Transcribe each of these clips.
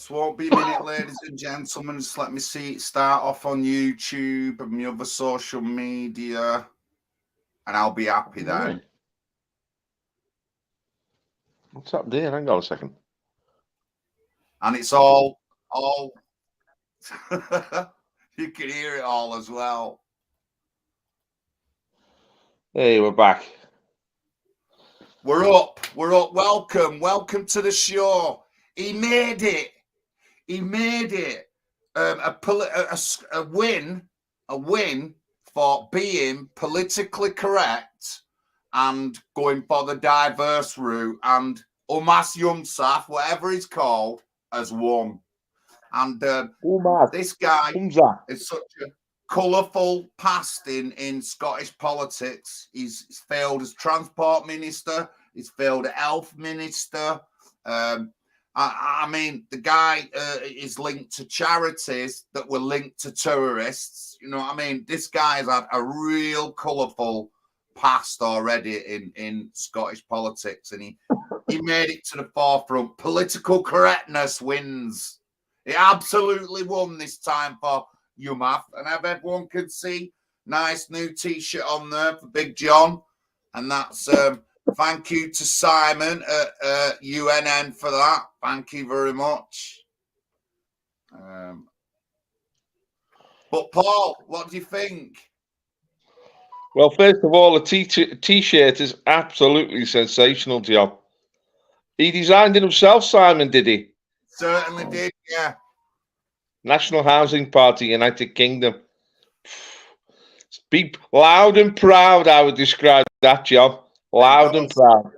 Just won't be a minute, ladies and gentlemen. Just let me see it start off on YouTube and my other social media, and I'll be happy then. Right. What's up there? Hang on a second. And it's all you can hear it all as well. Hey, we're back. We're up. Welcome to the show. He made it. A win for being politically correct and going for the diverse route. And Humza Yousef, whatever he's called, has won. And this guy is such a colourful past in Scottish politics. He's failed as transport minister. He's failed as health minister. I mean, the guy is linked to charities that were linked to terrorists. You know what I mean? This guy's had a real colourful past already in Scottish politics, and he made it to the forefront. Political correctness wins. He absolutely won this time for Yousef, and everyone can see nice new T-shirt on there for Big John, and that's thank you to Simon at UNN for that. Thank you very much. But Paul, what do you think? Well, first of all, a T-shirt is absolutely sensational, John. He designed it himself, Simon, did he? Certainly did, yeah. National Housing Party, United Kingdom. Be loud and proud, I would describe that, John. Loud and proud.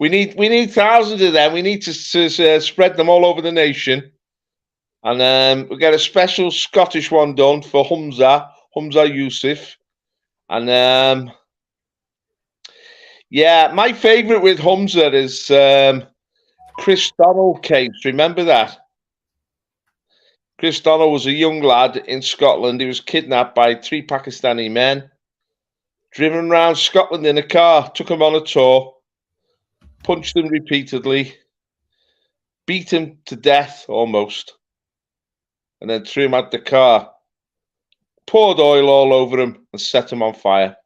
We need thousands of them. We need to spread them all over the nation. And we'll get a special Scottish one done for Humza Yousef. And yeah, my favourite with Humza is Chris Donnell case. Remember that? Chris Donnell was a young lad in Scotland. He was kidnapped by 3 Pakistani men, driven around Scotland in a car, took him on a tour, punched him repeatedly, beat him to death almost, and then threw him out the car, poured oil all over him and set him on fire.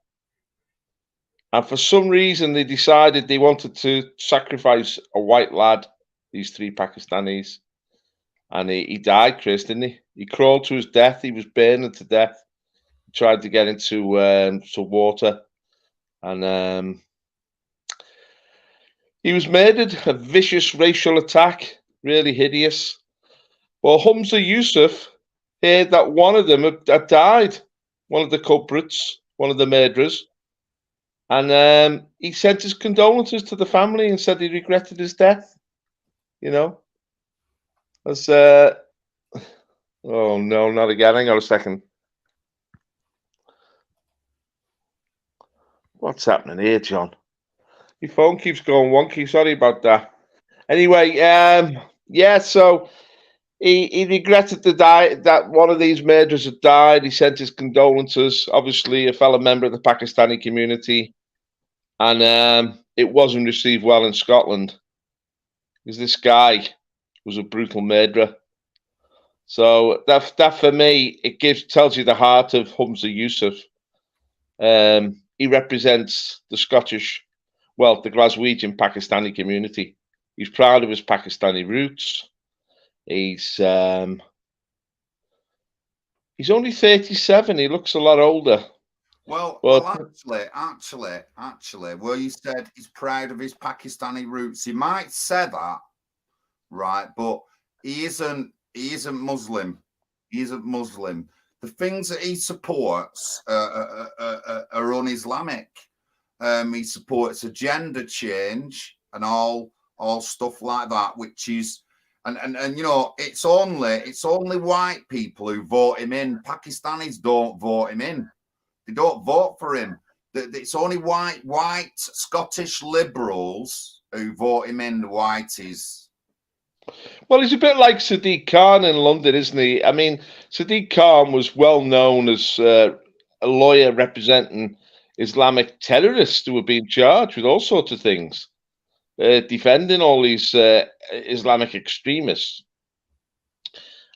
And for some reason, they decided they wanted to sacrifice a white lad, these 3 Pakistanis. And he died, Chris, didn't he? He crawled to his death. He was burning to death. He tried to get into some water. And he was murdered. A vicious racial attack. Really hideous. Well, Humza Yousef heard that one of them had died. One of the culprits. One of the murderers. And he sent his condolences to the family and said he regretted his death. You know? That's, oh no, not again. Hang on a second. What's happening here, John? Your phone keeps going wonky. Sorry about that. Anyway, yeah, so he regretted that one of these murderers had died. He sent his condolences, obviously a fellow member of the Pakistani community. And it wasn't received well in Scotland because this guy was a brutal murderer. So that for me, it tells you the heart of Humza Yousef. He represents the Scottish, well, the Glaswegian Pakistani community. He's proud of his Pakistani roots. He's only 37. He looks a lot older. Well, actually, where you said he's proud of his Pakistani roots, he might say that, right? But he isn't Muslim. He isn't Muslim. The things that he supports are un-Islamic. He supports a gender change and all stuff like that, which is and you know, it's only white people who vote him in. Pakistanis don't vote him in. They don't vote for him. It's only white Scottish liberals who vote him in, the whiteys. Well, he's a bit like Sadiq Khan in London, isn't he? I mean, Sadiq Khan was well known as a lawyer representing Islamic terrorists who were being charged with all sorts of things. defending all these Islamic extremists,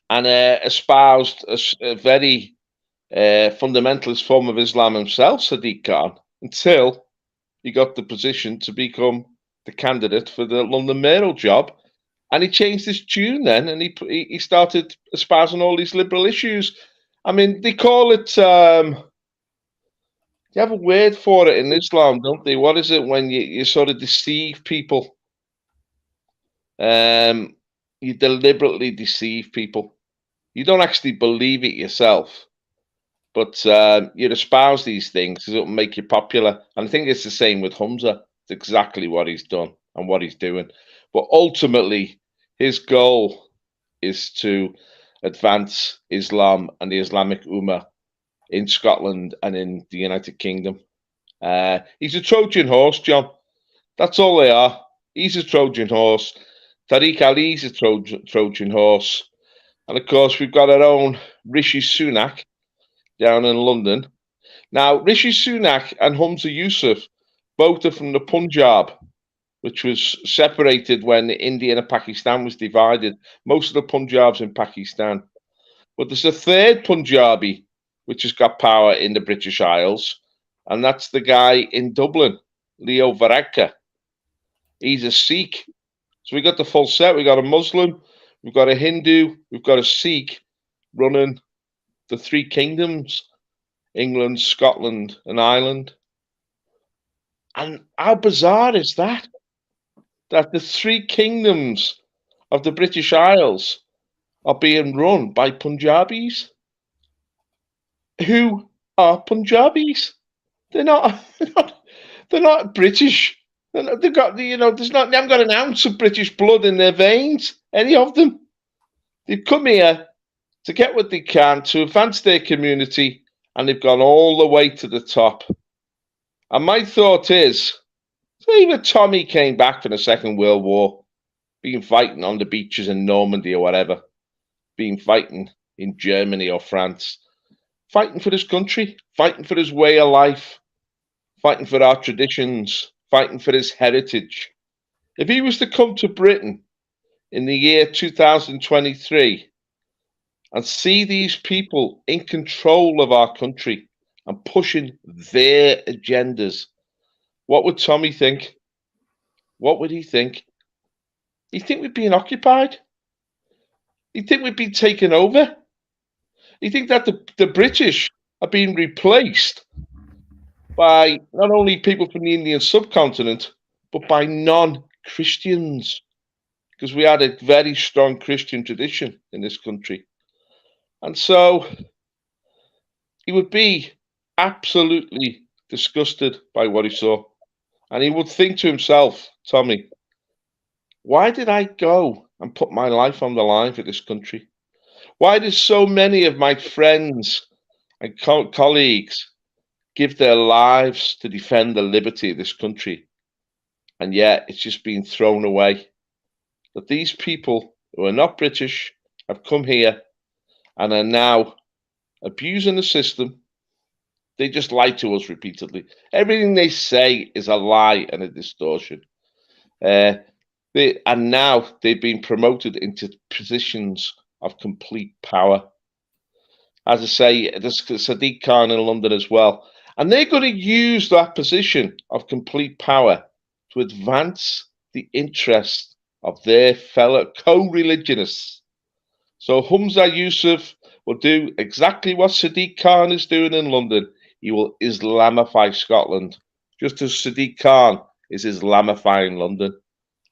and espoused a very fundamentalist form of Islam himself, Sadiq Khan, until he got the position to become the candidate for the London mayoral job. And he changed his tune then, and he started espousing all these liberal issues. I mean, they call it, they have a word for it in Islam, don't they? What is it when you sort of deceive people? You deliberately deceive people. You don't actually believe it yourself, but you espouse these things because it will make you popular. And I think it's the same with Humza. It's exactly what he's done and what he's doing. But ultimately, his goal is to advance Islam and the Islamic Ummah in Scotland and in the United Kingdom. He's a Trojan horse, John. That's all they are. He's a Trojan horse. Tariq Ali's a Trojan horse. And of course, we've got our own Rishi Sunak down in London. Now, Rishi Sunak and Humza Yousef both are from the Punjab, which was separated when India and Pakistan was divided. Most of the Punjab's in Pakistan. But there's a third Punjabi which has got power in the British Isles, and that's the guy in Dublin, Leo Varadkar. He's a Sikh. So we got the full set. We got a Muslim, we've got a Hindu, we've got a Sikh running the three kingdoms, England, Scotland, and Ireland. And how bizarre is that? That the three kingdoms of the British Isles are being run by Punjabis. Who are Punjabis? They're not. They're not British. They've got they haven't got an ounce of British blood in their veins. Any of them. They've come here to get what they can to advance their community, and they've gone all the way to the top. And my thought is, even Tommy came back from the Second World War, been fighting on the beaches in Normandy or whatever, been fighting in Germany or France, fighting for his country, fighting for his way of life, fighting for our traditions, fighting for his heritage. If he was to come to Britain in the year 2023 and see these people in control of our country and pushing their agendas, what would Tommy think? What would he think? He'd think we'd been occupied. He'd think we'd been taken over. He'd think that the British are being replaced by not only people from the Indian subcontinent, but by non-Christians, because we had a very strong Christian tradition in this country. And so he would be absolutely disgusted by what he saw. And he would think to himself, Tommy, why did I go and put my life on the line for this country? Why did so many of my friends and colleagues give their lives to defend the liberty of this country? And yet it's just been thrown away. That these people who are not British have come here and are now abusing the system. They just lie to us repeatedly. Everything they say is a lie and a distortion. And now they've been promoted into positions of complete power. As I say, there's Sadiq Khan in London as well. And they're going to use that position of complete power to advance the interests of their fellow co-religionists. So Humza Yousef will do exactly what Sadiq Khan is doing in London. He will Islamify Scotland, just as Sadiq Khan is Islamifying London.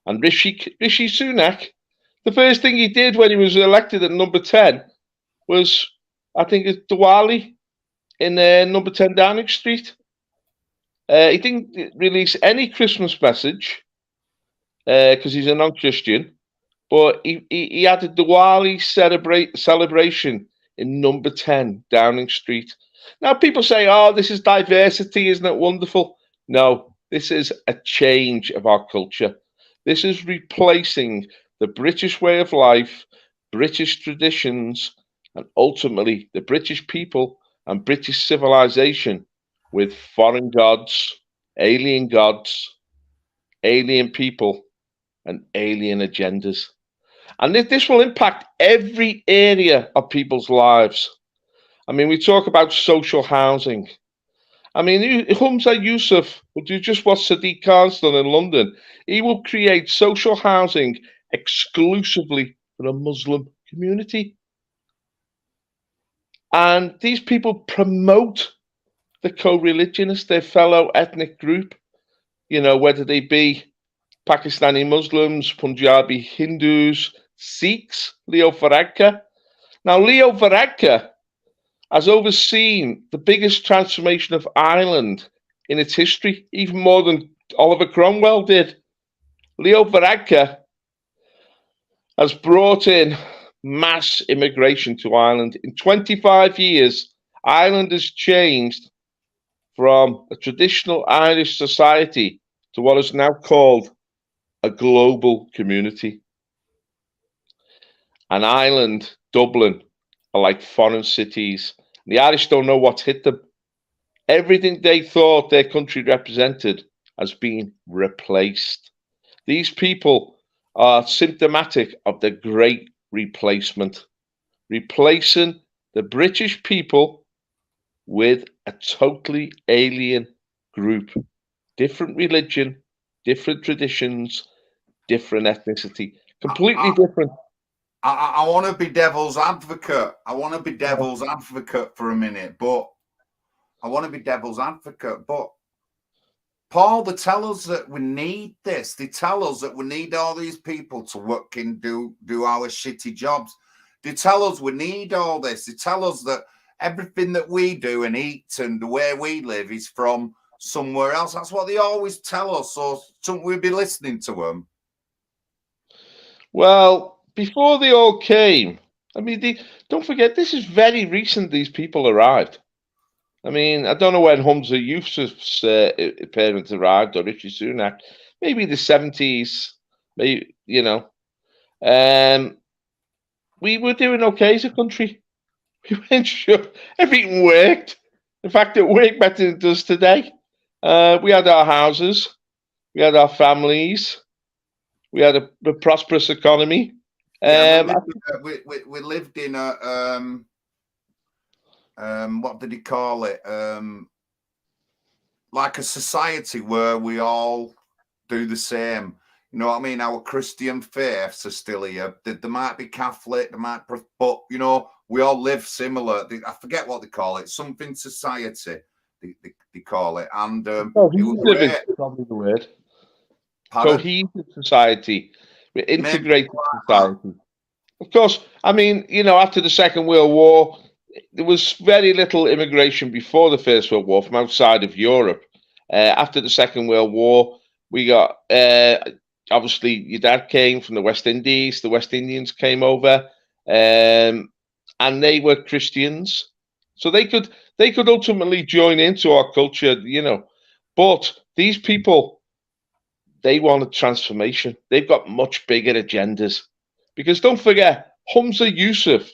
And Rishi Sunak, the first thing he did when he was elected at number 10 was, I think it's Diwali in number 10 Downing Street. He didn't release any Christmas message because he's a non-Christian, but he had a Diwali celebration in number 10 Downing Street. Now people say, oh, this is diversity, isn't it wonderful? No, this is a change of our culture. This is replacing the British way of life, British traditions, and ultimately the British people and British civilization with foreign gods, alien gods, alien people, and alien agendas. And this will impact every area of people's lives. I mean, we talk about social housing. I mean, Humza Yousef will do just what Sadiq Khan's done in London. He will create social housing exclusively for the Muslim community. And these people promote the co-religionists, their fellow ethnic group, you know, whether they be Pakistani Muslims, Punjabi Hindus, Sikhs, Leo Varadkar. Now, Leo Varadkar has overseen the biggest transformation of Ireland in its history, even more than Oliver Cromwell did. Leo Varadkar has brought in mass immigration to Ireland. In 25 years, Ireland has changed from a traditional Irish society to what is now called a global community. And Ireland, Dublin, are like foreign cities. The Irish don't know what's hit them. Everything they thought their country represented has been replaced. These people are symptomatic of the great replacement, replacing the British people with a totally alien group, different religion, different traditions, different ethnicity, completely different. I want to be devil's advocate. I want to be devil's advocate for a minute, but Paul, they tell us that we need this. They tell us that we need all these people to work and do our shitty jobs. They tell us we need all this. They tell us that everything that we do and eat and the way we live is from somewhere else. That's what they always tell us. So shouldn't we be listening to them? Well, before they all came, I mean, don't forget, this is very recent these people arrived. I mean, I don't know when Humza Yousef's parents arrived, or Rishi Sunak, maybe the 70s, maybe, you know. We were doing okay as a country. We weren't sure. Everything worked. In fact, it worked better than it does today. We had our houses. We had our families. We had a prosperous economy. We lived in a what did he call it? Like a society where we all do the same. You know what I mean? Our Christian faiths are still here. They might be Catholic, but you know, we all live similar. I forget what they call it. Something society they call it. And it was great. Is probably the word. Cohesive society, integrated society. Of course, I mean, you know, after the Second World War, there was very little immigration before the First World War from outside of Europe. After the Second World War, we got obviously your dad came from the West Indies. The West Indians came over, and they were Christians, so they could ultimately join into our culture, you know. But these people, they wanted transformation. They've got much bigger agendas, because don't forget, Humza Yousef,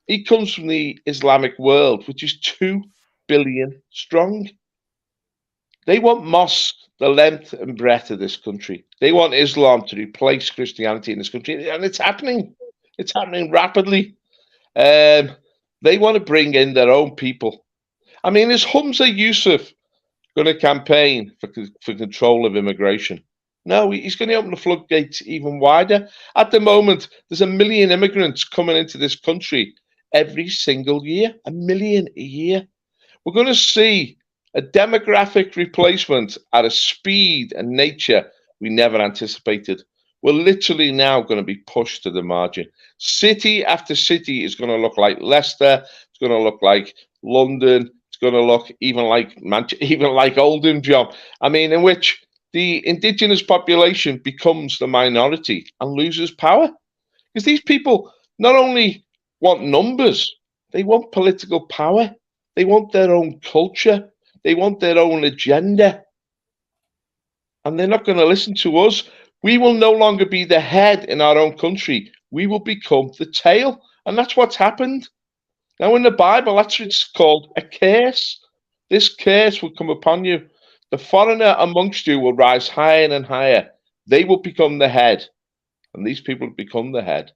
he comes from the Islamic world, which is 2 billion strong. They want mosques the length and breadth of this country. They want Islam to replace Christianity in this country, and it's happening. It's happening rapidly. They want to bring in their own people. I mean, is Humza Yousef going to campaign for control of immigration? No, he's going to open the floodgates even wider. At the moment, there's 1 million immigrants coming into this country every single year, 1 million a year. We're going to see a demographic replacement at a speed and nature we never anticipated. We're literally now going to be pushed to the margin. City after city is going to look like Leicester. It's going to look like London. It's going to look even like Oldham, John. I mean, in which the indigenous population becomes the minority and loses power. Because these people not only want numbers, they want political power. They want their own culture. They want their own agenda. And they're not going to listen to us. We will no longer be the head in our own country. We will become the tail. And that's what's happened. Now, in the Bible, that's what it's called, a curse. This curse will come upon you. The foreigner amongst you will rise higher and higher. They will become the head, and these people will become the head,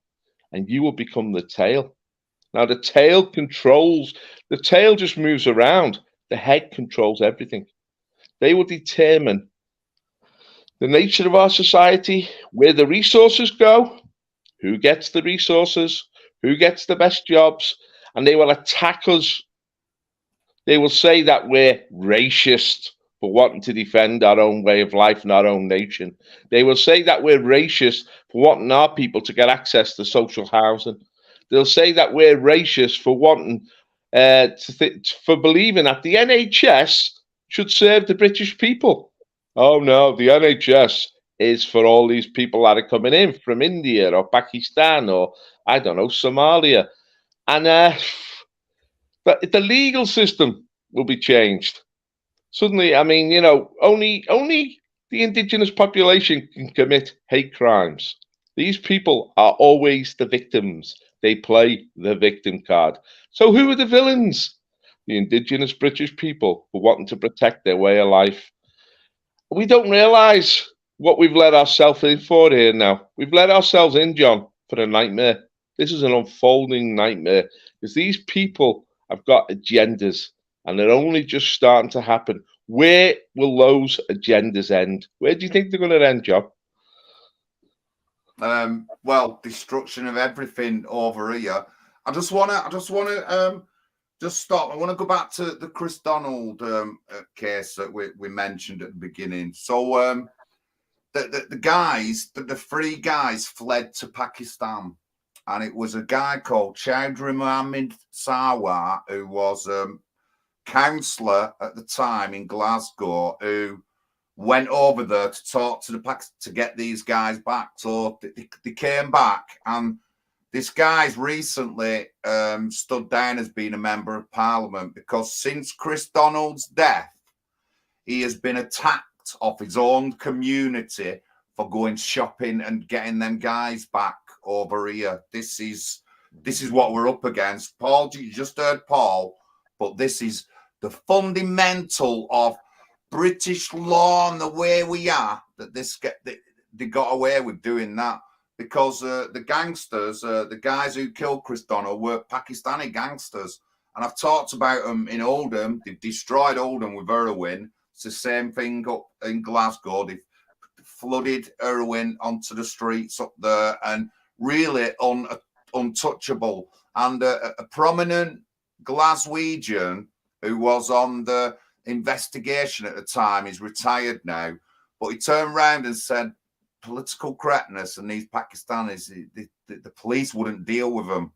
and you will become the tail. Now, the tail just moves around. The head controls everything. They will determine the nature of our society, where the resources go, who gets the resources, who gets the best jobs, and they will attack us. They will say that we're racist for wanting to defend our own way of life and our own nation. They will say that we're racist for wanting our people to get access to social housing. They'll say that we're racist for wanting for believing that the NHS should serve the British people. Oh no, the NHS is for all these people that are coming in from India or Pakistan or, I don't know, Somalia. And the legal system will be changed. Suddenly, I mean, only the indigenous population can commit hate crimes. These people are always the victims. They play the victim card. So who are the villains? The indigenous British people for wanting to protect their way of life. We don't realise what we've let ourselves in for here now. We've let ourselves in, John, for a nightmare. This is an unfolding nightmare because these people have got agendas and they're only just starting to happen. Where will those agendas end? Where do you think they're going to end, John? Well, destruction of everything over here. I just want to just stop. I want to go back to the Chris Donald case that we mentioned at the beginning. So the guys, the three guys fled to Pakistan, and it was a guy called Chowdhury Mohammed Sarwar, who was councillor at the time in Glasgow, who went over there to talk to to get these guys back. So they came back, and this guy's recently stood down as being a member of parliament because since Chris Donald's death, he has been attacked off his own community for going shopping and getting them guys back over here. This is what we're up against. Paul, you just heard Paul, but this is the fundamental of British law and the way we are, that they got away with doing that because the gangsters, the guys who killed Chris Donald, were Pakistani gangsters. And I've talked about them in Oldham. They've destroyed Oldham with heroin. It's the same thing up in Glasgow. They've flooded heroin onto the streets up there and really untouchable. And a prominent Glaswegian who was on the investigation at the time, he's retired now, but he turned around and said political correctness and these Pakistanis, the police wouldn't deal with them.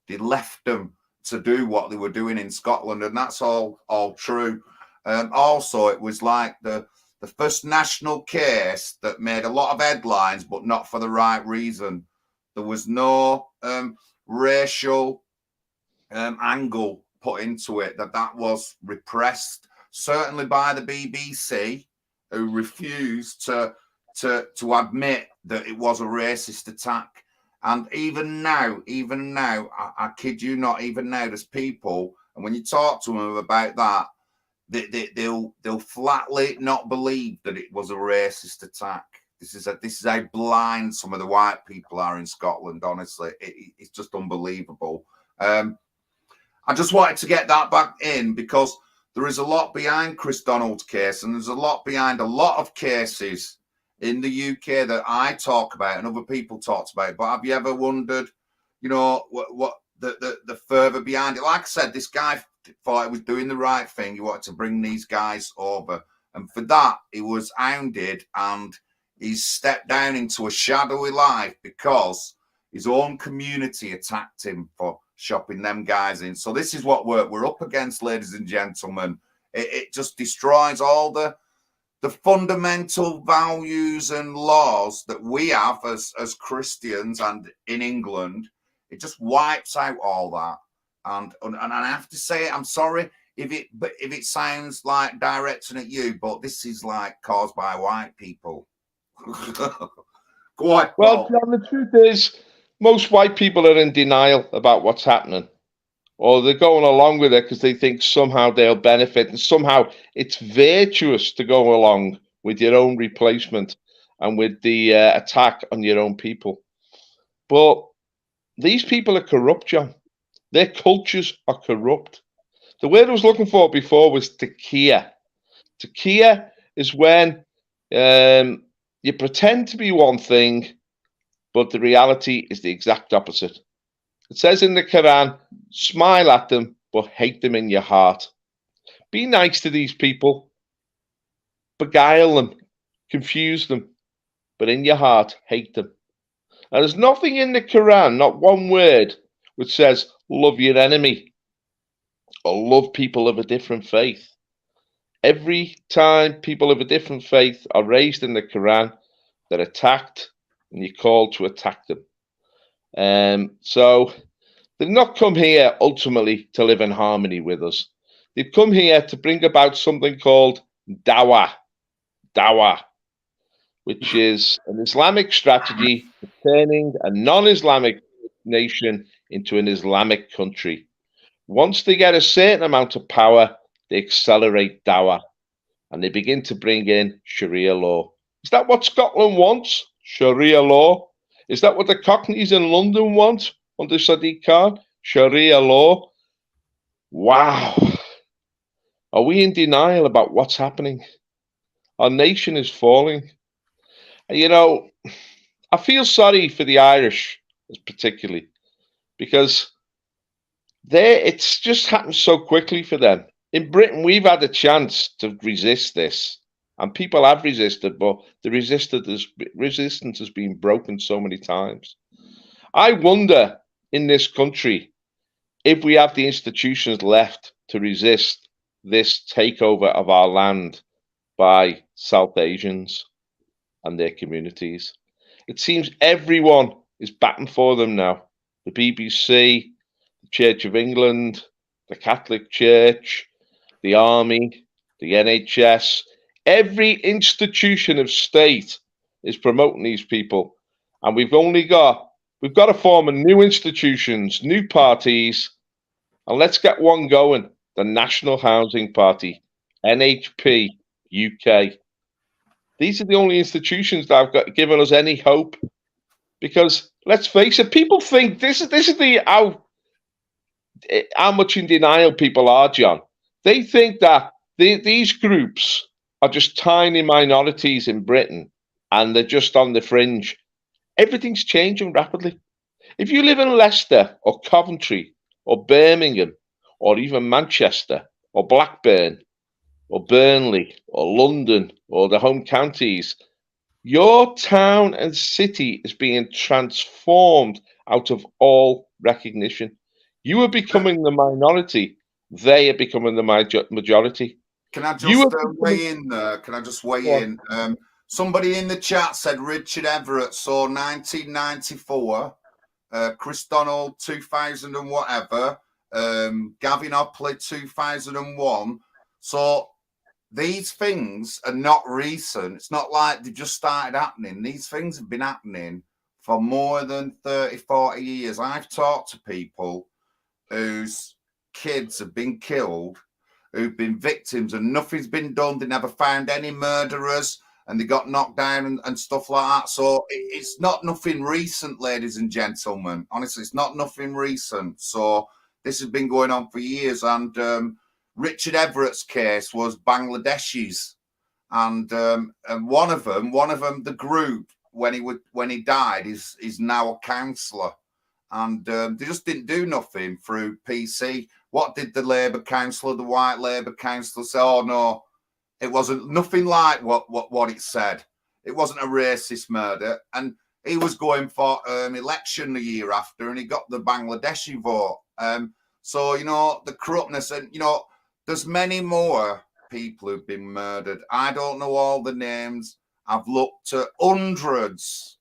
They left them to do what they were doing in Scotland, and that's all true. Also, it was like the first national case that made a lot of headlines, but not for the right reason. There was no racial angle put into it, that was repressed, certainly by the BBC, who refused to admit that it was a racist attack. And even now, I kid you not, even now there's people, and when you talk to them about that, they'll flatly not believe that it was a racist attack. This is how blind some of the white people are in Scotland. Honestly, it's just unbelievable. I just wanted to get that back in because there is a lot behind Chris Donald's case, and there's a lot behind a lot of cases in the UK that I talk about and other people talked about. But have you ever wondered, what the further behind it? Like I said, this guy thought he was doing the right thing. He wanted to bring these guys over, and for that he was hounded, and he's stepped down into a shadowy life because his own community attacked him for shopping them guys in. So this is what we're up against, ladies and gentlemen. It just destroys all the fundamental values and laws that we have as Christians and in England. It just wipes out all that. And I have to say, I'm sorry if it sounds like directing at you, but this is like caused by white people. Go on. Well, John, the truth is, most white people are in denial about what's happening. or they're going along with it because they think somehow they'll benefit, and somehow it's virtuous to go along with your own replacement and with the attack on your own people. But these people are corrupt, John. Their cultures are corrupt. The word I was looking for before was tekia. Tekia is when you pretend to be one thing, but the reality is the exact opposite. It says in the Quran, smile at them, but hate them in your heart. Be nice to these people, beguile them, confuse them, but in your heart, hate them. And there's nothing in the Quran, not one word, which says love your enemy or love people of a different faith. Every time people of a different faith are raised in the Quran, they're attacked, and you're called to attack them. So they've not come here ultimately to live in harmony with us. They've come here to bring about something called dawah, which is an Islamic strategy for turning a non-Islamic nation into an Islamic country. Once they get a certain amount of power, they accelerate dawah and they begin to bring in Sharia law. Is that what Scotland wants? Sharia law? Is that what the Cockneys in London want under Sadiq Khan? Sharia law? Wow. Are we in denial about what's happening? Our nation is falling. You know, I feel sorry for the Irish, particularly, because it's just happened so quickly for them. In Britain, we've had a chance to resist this, and people have resisted, but the resistance has been broken so many times. I wonder in this country if we have the institutions left to resist this takeover of our land by South Asians and their communities. It seems everyone is batting for them now. The BBC, the Church of England, the Catholic Church, the Army, the NHS, every institution of state is promoting these people. And we've got to form a new institutions, new parties, and let's get one going. The National Housing Party, NHPUK. These are the only institutions that have got given us any hope. Because let's face it, people think this is the how much in denial people are, John. They think that these groups are just tiny minorities in Britain and they're just on the fringe. Everything's changing rapidly. If you live in Leicester or Coventry or Birmingham or even Manchester or Blackburn or Burnley or London or the home counties, your town and city is being transformed out of all recognition. You are becoming the minority. They are becoming the majority. Can I just weigh in there? Can I just weigh in? Somebody in the chat said Richard Everett saw 1994, Chris Donald 2000 and whatever, Gavin Hopley 2001. So these things are not recent. It's not like they just started happening. These things have been happening for more than 30, 40 years. I've talked to people whose kids have been killed, who've been victims, and nothing's been done. They never found any murderers, and they got knocked down and stuff like that. So it's not nothing recent, ladies and gentlemen. Honestly, it's not nothing recent. So this has been going on for years. And Richard Everett's case was Bangladeshis, and one of them, the group when he died is now a councillor, and they just didn't do nothing through PC. What did the Labour councillor, the white Labour councillor, say? Oh no, it wasn't nothing like what it said. It wasn't a racist murder, and he was going for election the year after, and he got the Bangladeshi vote. So the corruptness, and there's many more people who've been murdered. I don't know all the names. I've looked at hundreds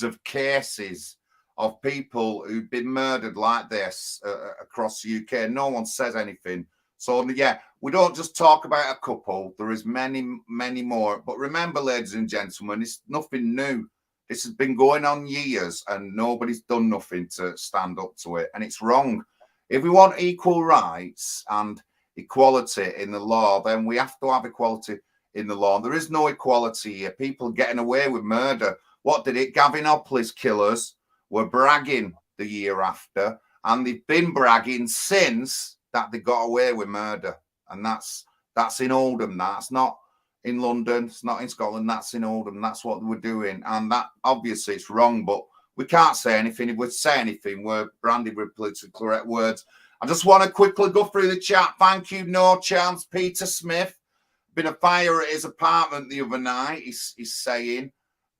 of cases of people who've been murdered like this across the UK. No one says anything. So, yeah, we don't just talk about a couple. There is many, many more. But remember, ladies and gentlemen, it's nothing new. This has been going on years and nobody's done nothing to stand up to it. And it's wrong. If we want equal rights and equality in the law, then we have to have equality in the law. There is no equality here. People getting away with murder. What did it? Gavin Hopley's killers were bragging the year after, and they've been bragging since that they got away with murder. And that's in Oldham. That's not in London. It's not in Scotland. That's in Oldham. That's what we're doing. And that obviously it's wrong, but we can't say anything. If we say anything, we're branded with politically correct words. I just want to quickly go through the chat. Thank you, No Chance. Peter Smith. Been a fire at his apartment the other night, he's saying.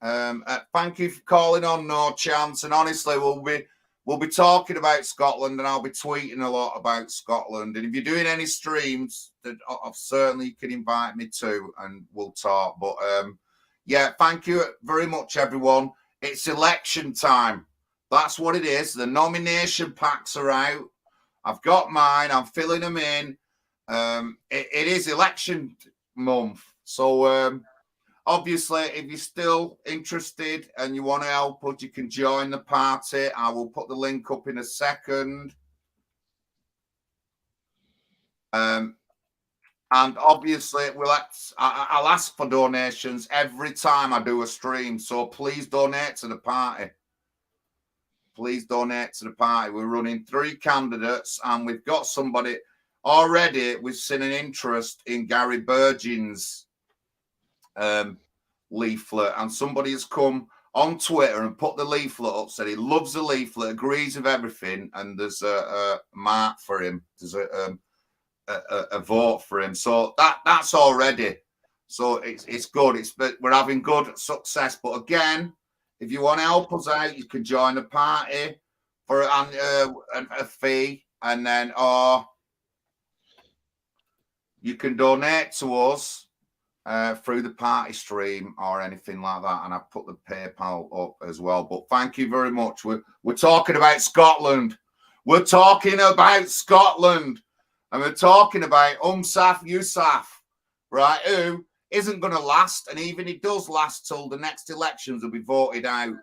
Thank you for calling on, No Chance. And honestly, we'll be talking about Scotland, and I'll be tweeting a lot about Scotland. And if you're doing any streams, certainly you can invite me to, and we'll talk. But yeah, thank you very much, everyone. It's election time. That's what it is. The nomination packs are out. I've got mine. I'm filling them in. It is election month. So obviously, if you're still interested and you want to help us, you can join the party. I will put the link up in a second. And obviously, I'll ask for donations every time I do a stream. So please donate to the party. Please donate to the party. We're running 3 candidates, and we've got somebody already. We've seen an interest in Gary Burgin's leaflet, and somebody has come on Twitter and put the leaflet up, said he loves the leaflet, agrees with everything, and there's a mark for him. There's a vote for him. So that's already. So it's good. We're having good success. But again, if you want to help us out, you can join the party for a fee, and then you can donate to us through the party stream or anything like that. And I've put the PayPal up as well. But thank you very much. We're talking about Scotland. We're talking about Scotland. And we're talking about Humza Yousef, right, who isn't going to last. And even if it does last till the next elections will be voted out.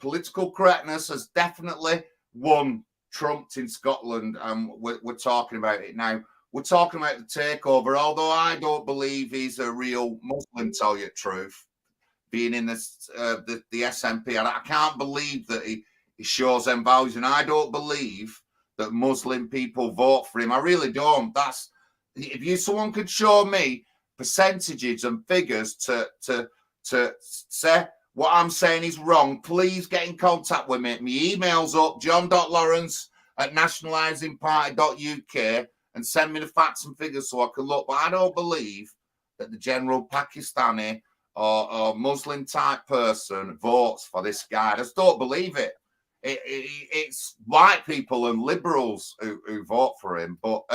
Political correctness has definitely won, trumped in Scotland. And we're talking about it now. We're talking about the takeover, although I don't believe he's a real Muslim, tell you the truth, being in the SNP. And I can't believe that he shows them values. And I don't believe that Muslim people vote for him. I really don't. Someone could show me percentages and figures to say what I'm saying is wrong, please get in contact with me. My email's up, john.lawwrence@nationalisingparty.uk, and send me the facts and figures so I can look. But I don't believe that the general Pakistani or Muslim type person votes for this guy. I just don't believe it. It's white people and liberals who vote for him. But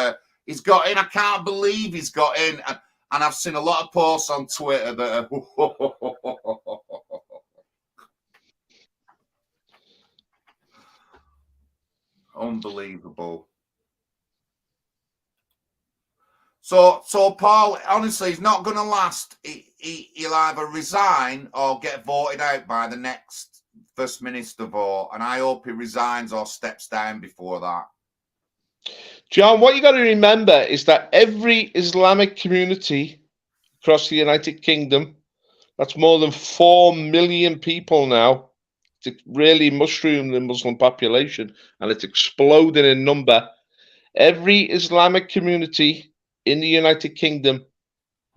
he's got in. I can't believe he's got in. And I've seen a lot of posts on Twitter that are unbelievable. So Paul, honestly, he's not going to last. He'll either resign or get voted out by the next First Minister vote, and I hope he resigns or steps down before that. John, what you got to remember is that every Islamic community across the United Kingdom, that's more than 4 million people now, it's really mushroomed the Muslim population, and it's exploding in number. Every Islamic community in the United Kingdom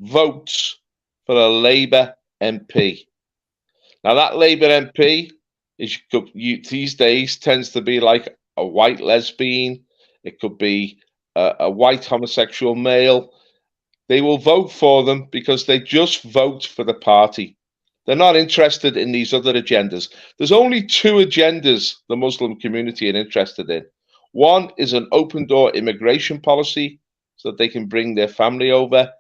votes for a Labour MP. Now, that Labour MP these days tends to be like a white lesbian. It could be a white homosexual male. They will vote for them because they just vote for the party. They're not interested in these other agendas. There's only 2 agendas the Muslim community are interested in. One is an open door immigration policy so that they can bring their family over.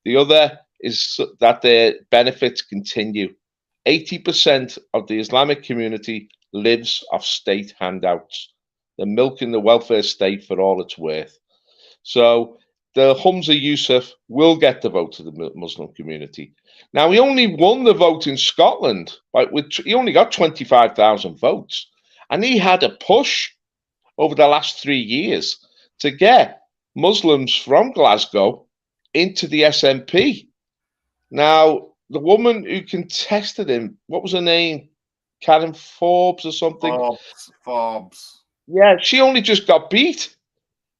The other is that their benefits continue. 80% of the Islamic community lives off state handouts. They're milking the welfare state for all it's worth. So the Humza Yousef will get the vote of the Muslim community. Now, he only won the vote in Scotland. He only got 25,000 votes. And he had a push over the last 3 years to get Muslims from Glasgow into the SNP. Now, the woman who contested him, what was her name? Karen Forbes or something? Forbes. Yeah, she only just got beat.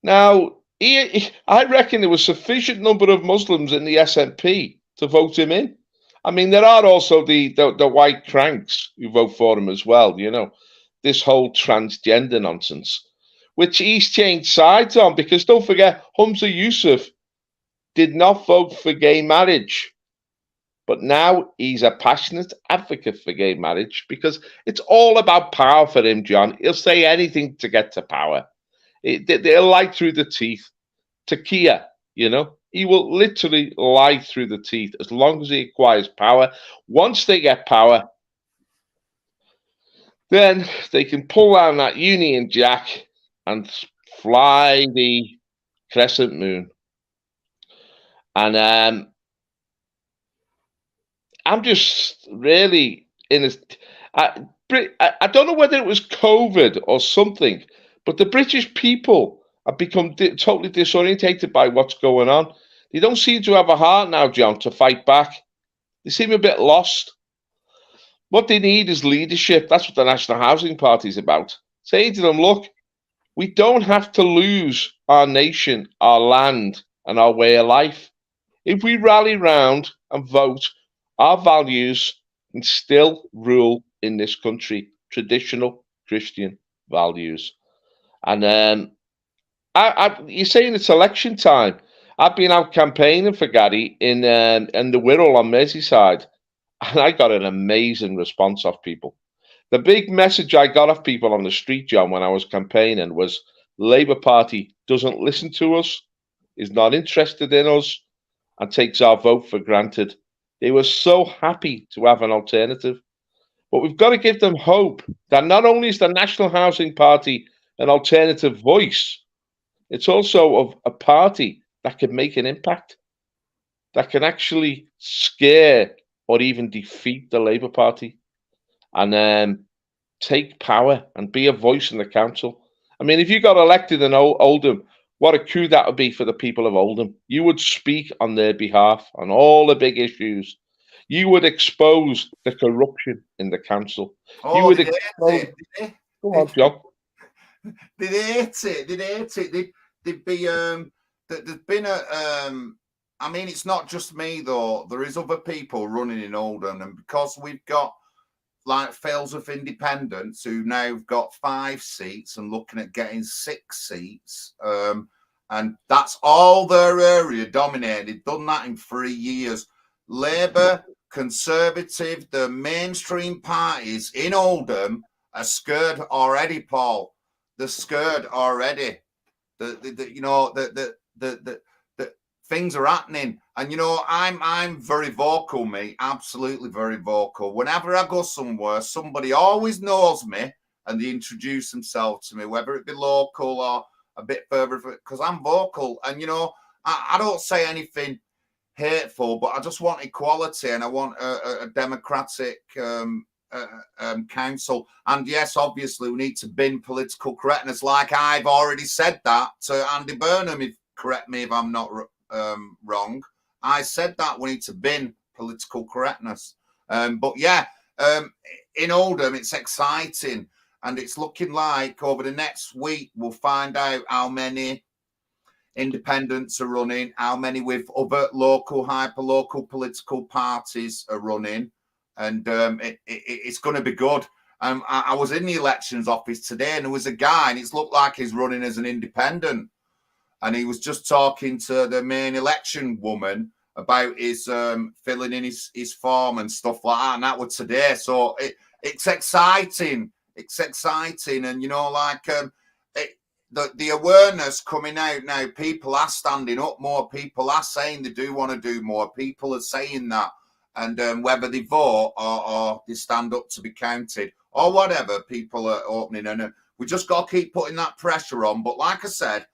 Now, I reckon there was sufficient number of Muslims in the SNP to vote him in. I mean, there are also the white cranks who vote for him as well, you know, this whole transgender nonsense, which he's changed sides on, because don't forget, Humza Yousef did not vote for gay marriage. But now he's a passionate advocate for gay marriage because it's all about power for him, John. He'll say anything to get to power. They'll lie through the teeth. Takia, you know, he will literally lie through the teeth as long as he acquires power. Once they get power, then they can pull down that Union Jack and fly the crescent moon. And I'm just really in a. I don't know whether it was COVID or something, but the British people have become totally disorientated by what's going on. They don't seem to have a heart now, John, to fight back. They seem a bit lost. What they need is leadership. That's what the National Housing Party is about. Saying to them, look, we don't have to lose our nation, our land, and our way of life. If we rally round and vote, our values can still rule in this country, traditional Christian values. And you're saying it's election time. I've been out campaigning for Gary in the Wirral on Merseyside, and I got an amazing response off people. The big message I got off people on the street, John, when I was campaigning was Labour Party doesn't listen to us, is not interested in us, and takes our vote for granted. They were so happy to have an alternative. But we've got to give them hope that not only is the National Housing Party an alternative voice, it's also a party that can make an impact, that can actually scare or even defeat the Labour Party and take power and be a voice in the council. I mean, if you got elected in Oldham, what a coup that would be for the people of Oldham. You would speak on their behalf on all the big issues. You would expose the corruption in the council. You would expose. Go on, John. They'd hate it. They'd be there's been a I mean, it's not just me though. There is other people running in Oldham, and because we've got like Fails of Independence, who now have got 5 seats and looking at getting 6 seats, and that's all their area dominated. They've done that in 3 years. Labour, Conservative, the mainstream parties in Oldham are scared already, Paul. They're scared already. The things are happening, and you know I'm very vocal, mate. Absolutely very vocal. Whenever I go somewhere, somebody always knows me and they introduce themselves to me, whether it be local or a bit further, because I'm vocal. And you know, I don't say anything hateful, but I just want equality, and I want a democratic council. And yes, obviously we need to bin political correctness, like I've already said that to Andy Burnham. If correct me if I'm not wrong, I said that we need to bin political correctness. But yeah, in Oldham it's exciting, and it's looking like over the next week we'll find out how many independents are running, how many with other local, hyper-local political parties are running, and it's going to be good. I was in the elections office today, and there was a guy, and it's looked like he's running as an independent, and he was just talking to the main election woman about his filling in his form and stuff like that, and that was today. So it's exciting. It's exciting, and you know, like the awareness coming out now. People are standing up more. People are saying they do want to do more. People are saying that, and whether they vote or they stand up to be counted or whatever, people are opening, and we just got to keep putting that pressure on. But like I said,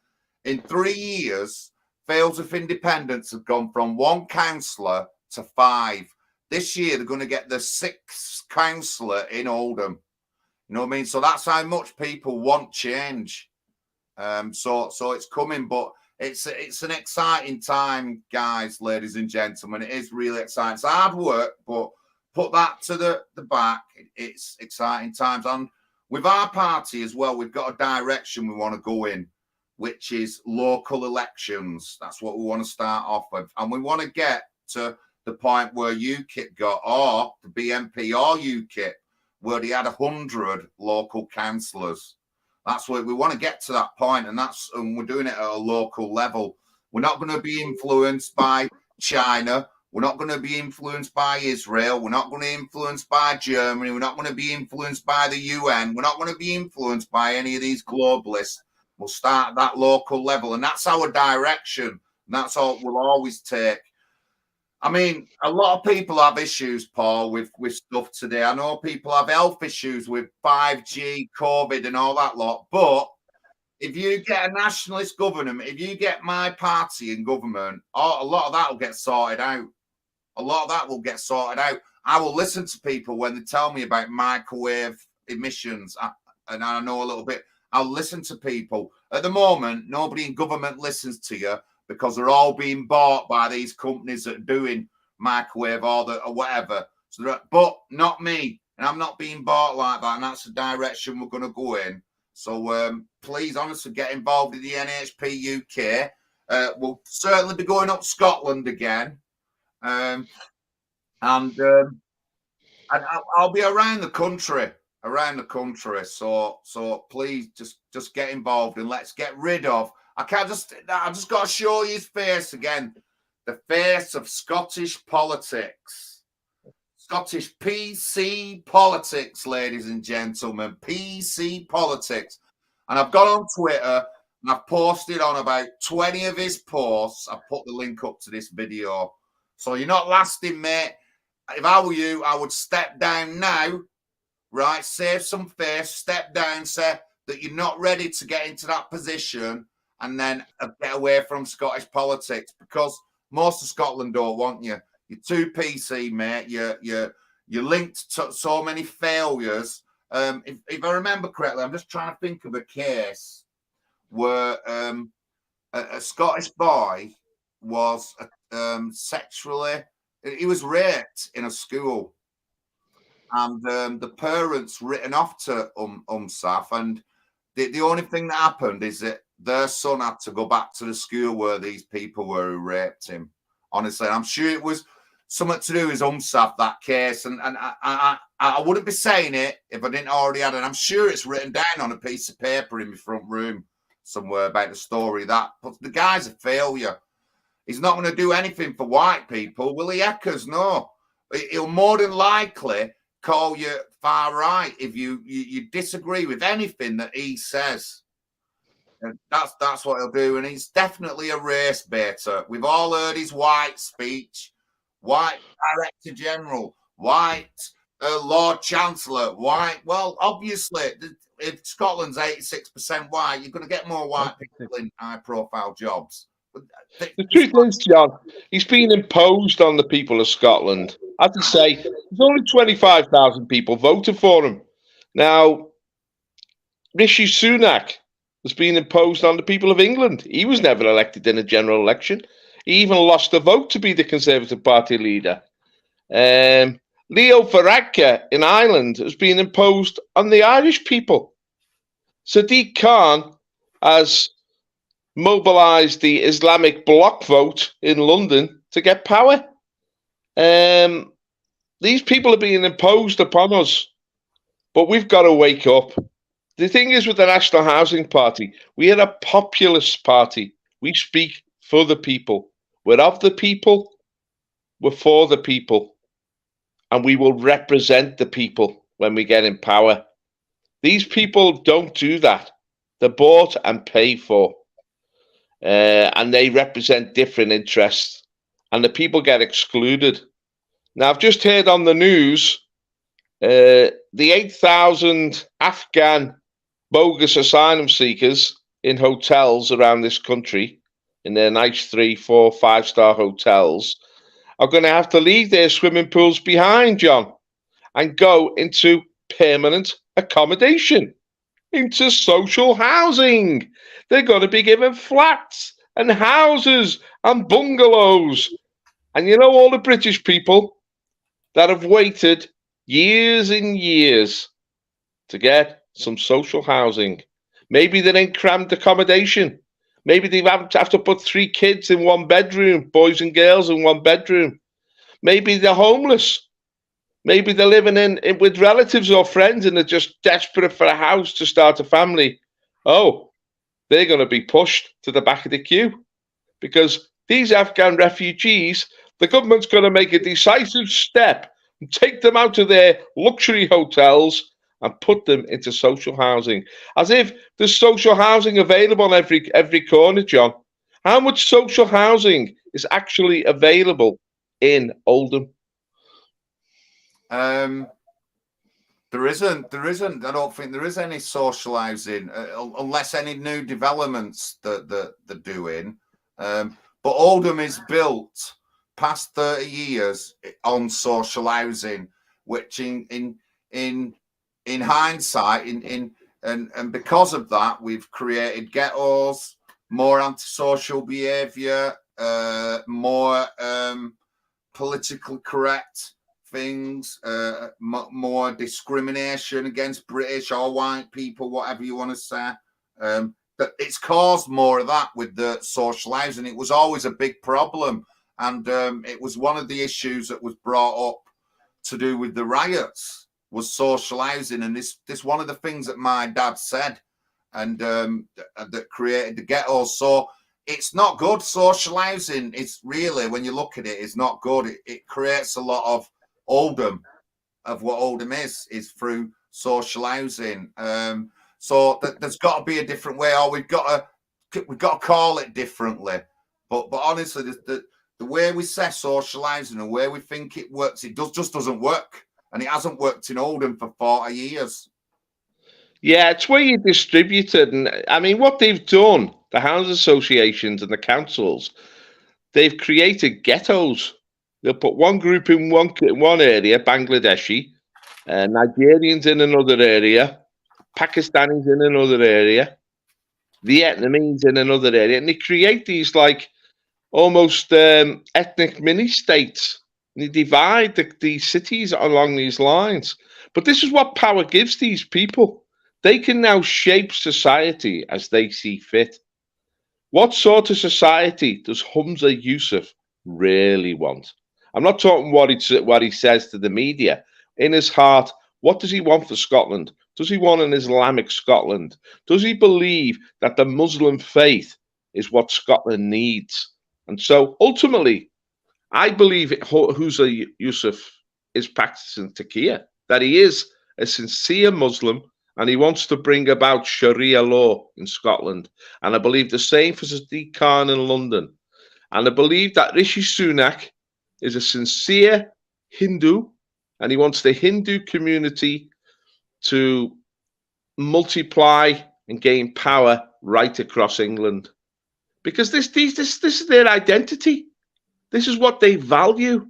in 3 years, Fails of Independence have gone from 1 councillor to 5. This year, they're going to get the 6th councillor in Oldham. You know what I mean? So that's how much people want change. So it's coming, but it's an exciting time, guys, ladies and gentlemen. It is really exciting. It's hard work, but put that to the back. It's exciting times. And with our party as well, we've got a direction we want to go in, which is local elections. That's what we want to start off with. And we want to get to the point where UKIP got, or the BNP or UKIP, where they had 100 local councillors. That's what we want to get to, that point, and we're doing it at a local level. We're not going to be influenced by China. We're not going to be influenced by Israel. We're not going to be influenced by Germany. We're not going to be influenced by the UN. We're not going to be influenced by any of these globalists. We'll start at that local level, and that's our direction. And that's all we'll always take. I mean, a lot of people have issues, Paul, with stuff today. I know people have health issues with 5G, COVID, and all that lot. But if you get a nationalist government, if you get my party in government, a lot of that will get sorted out. A lot of that will get sorted out. I will listen to people when they tell me about microwave emissions, and I know a little bit. I'll listen to people. At the moment, nobody in government listens to you, because they're all being bought by these companies that are doing microwave or whatever. So, but not me, and I'm not being bought like that, and that's the direction we're going to go in. So please, honestly, get involved in the NHPUK. We'll certainly be going up Scotland again, and I'll be around the country. So please just get involved, and let's get rid of. I just got to show you his face again. The face of Scottish politics. Scottish PC politics, ladies and gentlemen. PC politics. And I've gone on Twitter and I've posted on about 20 of his posts. I've put the link up to this video. So you're not lasting, mate. If I were you, I would step down now, right? Save some face, step down, say that you're not ready to get into that position, and then get away from Scottish politics, because most of Scotland don't want you. You're too PC, mate. You're linked to so many failures. If I remember correctly, I'm just trying to think of a case where a Scottish boy was he was raped in a school, and the parents written off to UMSAF, and the only thing that happened is that their son had to go back to the school where these people were who raped him. Honestly, I'm sure it was something to do with UMSAF, that case. And I wouldn't be saying it if I didn't already have it. I'm sure it's written down on a piece of paper in my front room somewhere about the story. But the guy's a failure. He's not going to do anything for white people, will he, Eckers? No. He'll more than likely call you far right if you disagree with anything that he says. And that's what he'll do. And he's definitely a race baiter. We've all heard his white speech. White Director General, white Lord Chancellor, white. Well, obviously, if Scotland's 86% white, you're going to get more white people in high-profile jobs. The truth is, John, he's been imposed on the people of Scotland. As I say, there's only 25,000 people voted for him. Now, Rishi Sunak has been imposed on the people of England. He was never elected in a general election. He even lost a vote to be the Conservative Party leader. Leo Varadkar in Ireland has been imposed on the Irish people. Sadiq Khan has mobilised the Islamic bloc vote in London to get power. These people are being imposed upon us, but we've got to wake up. The thing is with the National Housing Party, we are a populist party. We speak for the people. We're of the people, we're for the people, and we will represent the people when we get in power. These people don't do that. They're bought and paid for, and they represent different interests, and the people get excluded. Now, I've just heard on the news, the 8,000 Afghan bogus asylum seekers in hotels around this country, in their nice 3, 4, 5-star hotels, are going to have to leave their swimming pools behind, John, and go into permanent accommodation, into social housing. They're going to be given flats and houses and bungalows. And you know, all the British people that have waited years and years to get some social housing. Maybe they're in cramped accommodation. Maybe they have to put 3 kids in 1 bedroom, boys and girls in 1 bedroom. Maybe they're homeless. Maybe they're living in with relatives or friends and they're just desperate for a house to start a family. Oh, they're going to be pushed to the back of the queue because these Afghan refugees, the government's going to make a decisive step and take them out of their luxury hotels and put them into social housing. As if there's social housing available on every corner, John. How much social housing is actually available in Oldham? There isn't. I don't think there is any social housing unless any new developments that they're doing. But Oldham is built past 30 years on social housing, which in hindsight, and because of that, we've created ghettos, more antisocial behaviour, more politically correct things, more discrimination against British or white people, whatever you want to say. But it's caused more of that with the social housing. It was always a big problem, and it was one of the issues that was brought up to do with the riots was social housing, and this one of the things that my dad said, and that created the ghettos. So it's not good. Social housing, it's really, when you look at it, it's not good. It creates a lot of Oldham, of what Oldham is through social housing. So there's got to be a different way, or we've got to call it differently. But honestly, the way we say social housing and where we think it works, it just doesn't work, and it hasn't worked in Oldham for 40 years. Yeah, it's where you distribute it. And I mean, what they've done, the housing associations and the councils, they've created ghettos. They'll put one group in one area, Bangladeshi, Nigerians in another area, Pakistanis in another area, Vietnamese in another area, and they create these like almost ethnic mini states. They divide these cities along these lines. But this is what power gives these people. They can now shape society as they see fit. What sort of society does Humza Yousef really want? I'm not talking what he says to the media. In his heart, what does he want for Scotland? Does he want an Islamic Scotland? Does he believe that the Muslim faith is what Scotland needs? And so ultimately, I believe Humza Yousef is practicing taqiyya, that he is a sincere Muslim and he wants to bring about Sharia law in Scotland. And I believe the same for Sadiq Khan in London. And I believe that Rishi Sunak is a sincere Hindu and he wants the Hindu community to multiply and gain power right across England. Because this is their identity. This is what they value.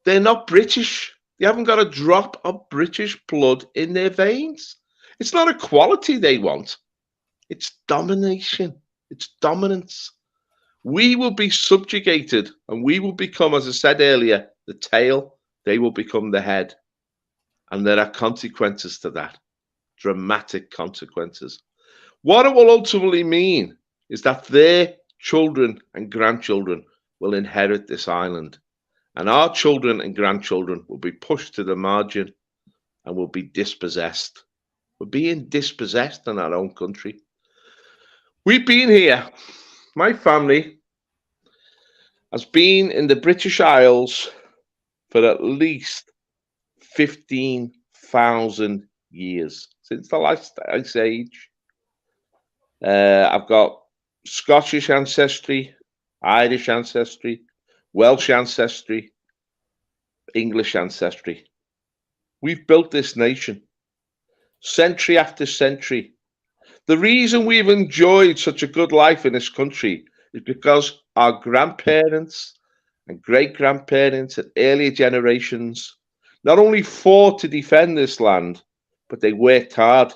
They're not British. They haven't got a drop of British blood in their veins. It's not equality they want. It's domination. It's dominance. We will be subjugated and we will become, as I said earlier, the tail. They will become the head. And there are consequences to that. Dramatic consequences. What it will ultimately mean is that their children and grandchildren will inherit this island. And our children and grandchildren will be pushed to the margin and will be dispossessed. We're being dispossessed in our own country. We've been here. My family has been in the British Isles for at least 15,000 years, since the last ice age. I've got Scottish ancestry, Irish ancestry, Welsh ancestry, English ancestry. We've built this nation century after century. The reason we've enjoyed such a good life in this country is because our grandparents and great-grandparents and earlier generations not only fought to defend this land, but they worked hard.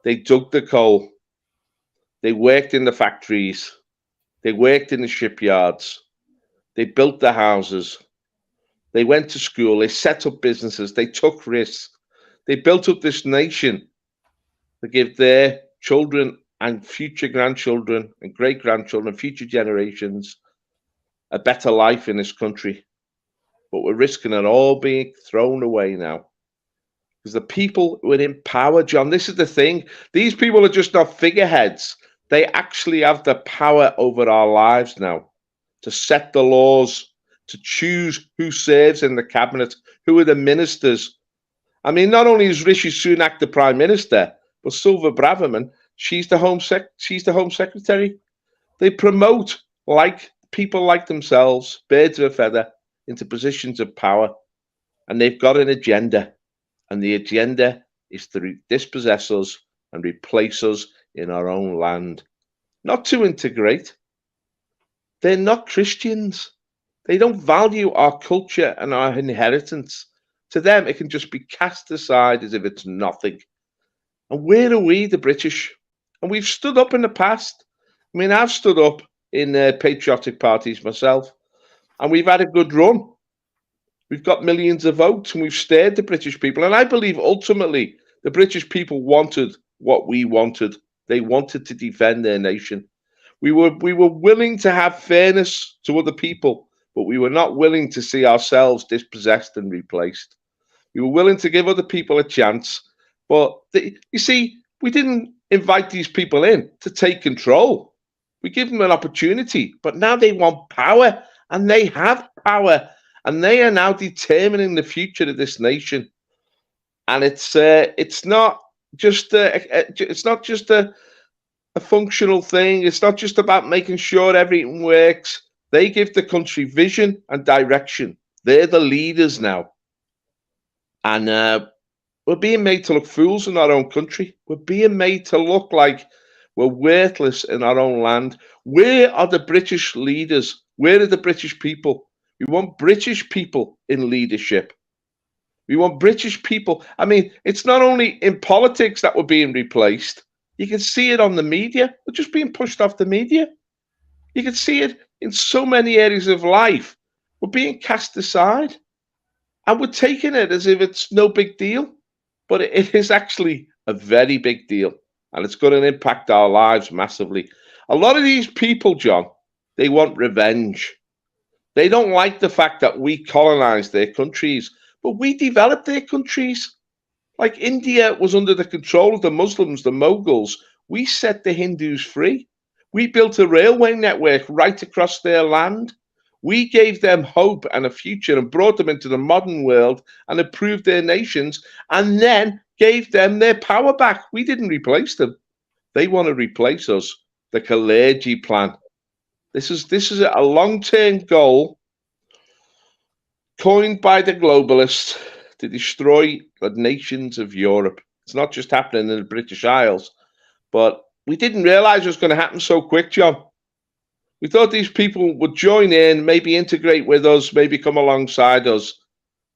They dug the coal. They worked in the factories. They worked in the shipyards. They built the houses. They went to school. They set up businesses. They took risks. They built up this nation to give their children and future grandchildren and great-grandchildren, future generations, a better life in this country. But we're risking it all being thrown away now. Because the people within power, John, this is the thing. These people are just not figureheads. They actually have the power over our lives now to set the laws, to choose who serves in the cabinet, who are the ministers. I mean, not only is Rishi Sunak the prime minister, but Silva Braverman, she's the home secretary. They promote like people like themselves, birds of a feather, into positions of power, and they've got an agenda, and the agenda is to dispossess us and replace us in our own land, not to integrate. They're not Christians. They don't value our culture and our inheritance. To them, it can just be cast aside as if it's nothing. And where are we, the British? And we've stood up in the past. I mean, I've stood up in patriotic parties myself, and we've had a good run. We've got millions of votes, and we've stirred the British people. And I believe ultimately the British people wanted what we wanted. They wanted to defend their nation. We were willing to have fairness to other people, but we were not willing to see ourselves dispossessed and replaced. We were willing to give other people a chance, but you see, we didn't invite these people in to take control. We give them an opportunity, but now they want power, and they have power, and they are now determining the future of this nation. And it's not just a functional thing. It's not just about making sure everything works. They give the country vision and direction. They're the leaders now. And we're being made to look fools in our own country. We're being made to look like we're worthless in our own land. Where are the British leaders? Where are the British people? We want British people in leadership. We want British people. I mean, it's not only in politics that we're being replaced. You can see it on the media. We're just being pushed off the media. You can see it in so many areas of life. We're being cast aside. And we're taking it as if it's no big deal. But it is actually a very big deal. And it's going to impact our lives massively. A lot of these people, John, they want revenge. They don't like the fact that we colonized their countries, but we developed their countries. Like India was under the control of the Muslims, the Mughals. We set the Hindus free. We built a railway network right across their land. We gave them hope and a future and brought them into the modern world and improved their nations, and then gave them their power back. We didn't replace them. They want to replace us. The Kalergi plan. This is a long-term goal coined by the globalists to destroy the nations of Europe. It's not just happening in the British Isles, but we didn't realize it was going to happen so quick, John. We thought these people would join in, maybe integrate with us, maybe come alongside us,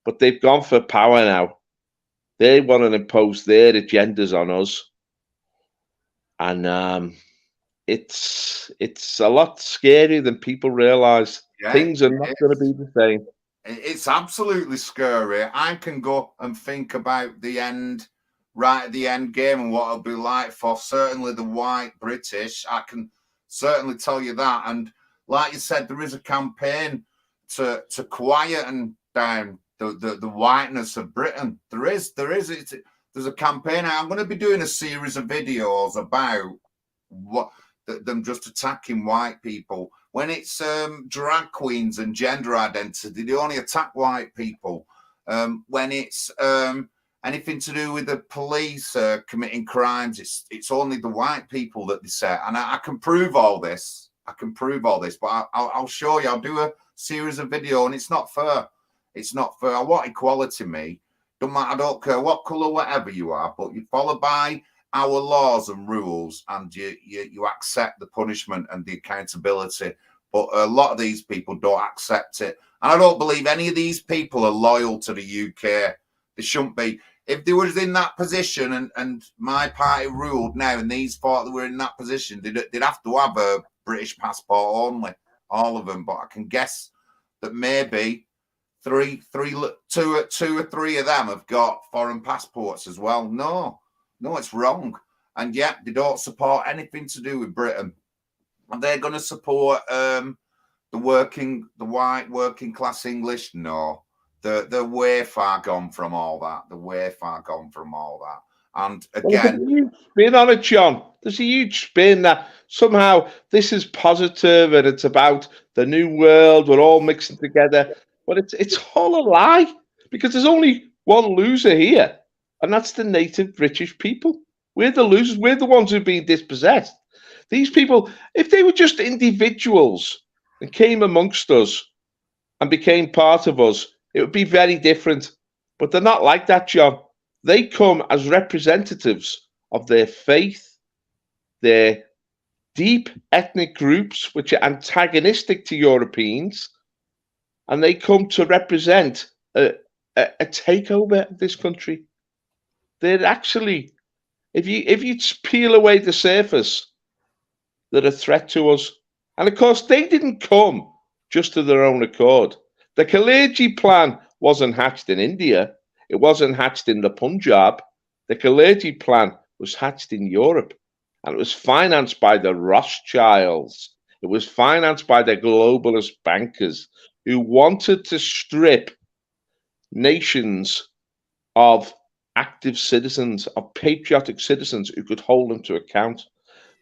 but they've gone for power now. They want to impose their agendas on us. And it's a lot scarier than people realize. Yeah, things are not going to be the same. It's absolutely scary. I can go and think about the end, right at the end game, and what it'll be like for certainly the white British. I can certainly tell you that. And like you said, there is a campaign to quieten down the whiteness of Britain. There is. There's a campaign. I'm going to be doing a series of videos about what them just attacking white people. When it's drag queens and gender identity, they only attack white people. When it's anything to do with the police committing crimes, it's only the white people that they say. And I can prove all this. But I'll show you. I'll do a series of video, and it's not fair. It's not fair. I want equality, me. Don't matter. I don't care what colour, whatever you are, but you follow by our laws and rules, and you accept the punishment and the accountability. But a lot of these people don't accept it. And I don't believe any of these people are loyal to the UK. They shouldn't be. if they was in that position and my party ruled now and these thought they were in that position, they'd have to have a British passport only, all of them. But I can guess that maybe two or three of them have got foreign passports as well. No, it's wrong. And yet they don't support anything to do with Britain. And they're going to support the white working class English? No. They're way far gone from all that. They're way far gone from all that. And again, there's a huge spin on it, John. There's a huge spin that somehow this is positive and it's about the new world. We're all mixing together, but it's all a lie, because there's only one loser here, and that's the native British people. We're the losers. We're the ones who've been dispossessed. These people, if they were just individuals and came amongst us and became part of us, it would be very different. But they're not like that, John. They come as representatives of their faith, their deep ethnic groups, which are antagonistic to Europeans, and they come to represent a takeover of this country. They're actually, if you peel away the surface, they're a threat to us. And of course, they didn't come just to their own accord. The Khaliji plan wasn't hatched in India. It wasn't hatched in the Punjab. The Khaliji plan was hatched in Europe, and it was financed by the Rothschilds. It was financed by the globalist bankers who wanted to strip nations of active citizens, of patriotic citizens who could hold them to account.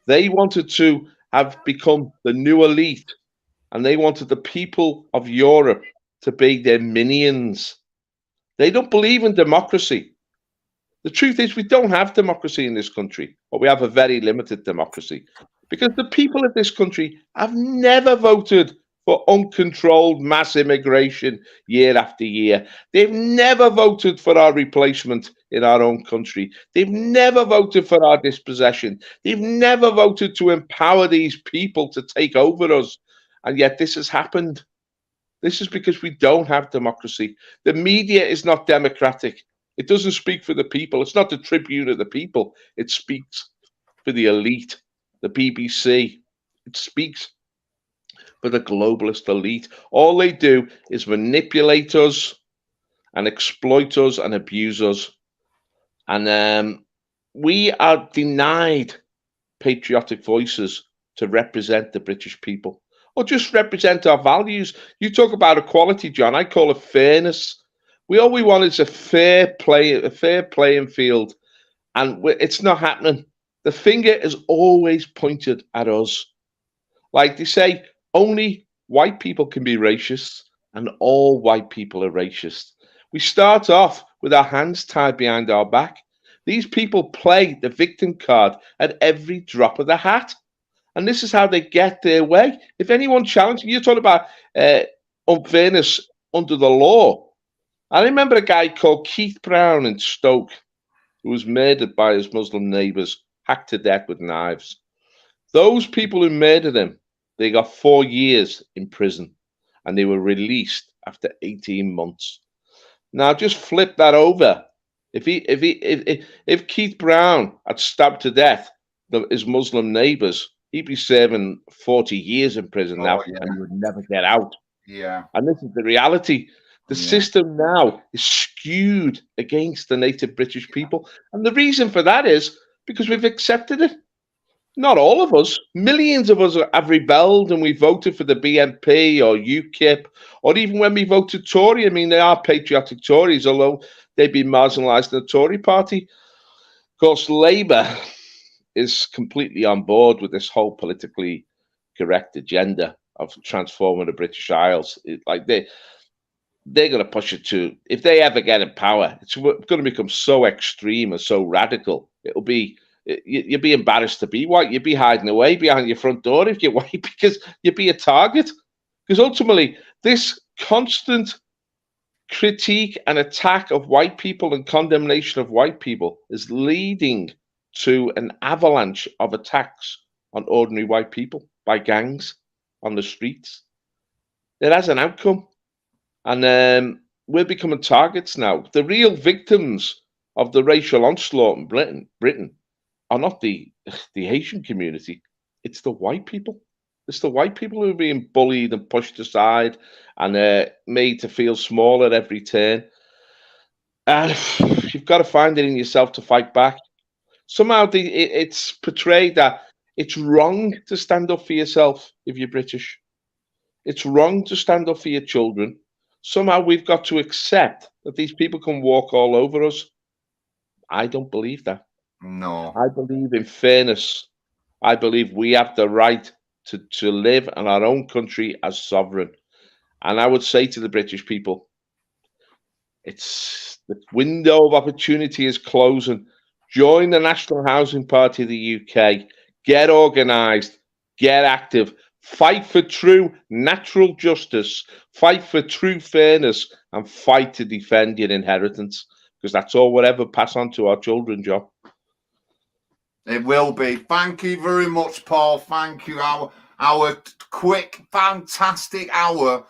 They wanted to have become the new elite, and they wanted the people of Europe to be their minions. They don't believe in democracy. The truth is, we don't have democracy in this country, or we have a very limited democracy, because the people of this country have never voted for uncontrolled mass immigration year after year. They've never voted for our replacement in our own country. They've never voted for our dispossession. They've never voted to empower these people to take over us. And yet this has happened. This is because we don't have democracy. The media is not democratic. It doesn't speak for the people. It's not the tribune of the people. It speaks for the elite, the BBC. It speaks for the globalist elite. All they do is manipulate us and exploit us and abuse us. And we are denied patriotic voices to represent the British people, or just represent our values. You talk about equality, John. I call it fairness. All we want is a fair playing field, and it's not happening. The finger is always pointed at us. Like they say, only white people can be racist, and all white people are racist. We start off with our hands tied behind our back. These people play the victim card at every drop of the hat. And this is how they get their way. If anyone challenges, you're talking about unfairness under the law. I remember a guy called Keith Brown in Stoke who was murdered by his Muslim neighbours, hacked to death with knives. Those people who murdered him, they got 4 years in prison, and they were released after 18 months. Now just flip that over. If Keith Brown had stabbed to death his Muslim neighbours, he'd be serving 40 years in prison now, and he would never get out. Yeah. And this is the reality. The system now is skewed against the native British people. And the reason for that is because we've accepted it. Not all of us. Millions of us have rebelled, and we voted for the BNP or UKIP, or even when we voted Tory. I mean, they are patriotic Tories, although they've been marginalised in the Tory party. Of course, Labour is completely on board with this whole politically correct agenda of transforming the British Isles. They're going to push it to, if they ever get in power, it's going to become so extreme and so radical. It'll be, you'd be embarrassed to be white. You'd be hiding away behind your front door if you're white, because you'd be a target. Because ultimately, this constant critique and attack of white people and condemnation of white people is leading to an avalanche of attacks on ordinary white people by gangs on the streets. It has an outcome. And we're becoming targets now. The real victims of the racial onslaught in Britain are not the Asian community, it's the white people. It's the white people who are being bullied and pushed aside and made to feel small at every turn. And you've got to find it in yourself to fight back. Somehow it's portrayed that it's wrong to stand up for yourself if you're British. It's wrong to stand up for your children. Somehow we've got to accept that these people can walk all over us. I don't believe that. No. I believe in fairness. I believe we have the right to live in our own country as sovereign. And I would say to the British people, it's the window of opportunity is closing. Join the National Housing Party of the UK. Get organised. Get active. Fight for true natural justice. Fight for true fairness, and fight to defend your inheritance, because that's all we'll ever pass on to our children, John. It will be. Thank you very much, Paul. Thank you. Our quick, fantastic hour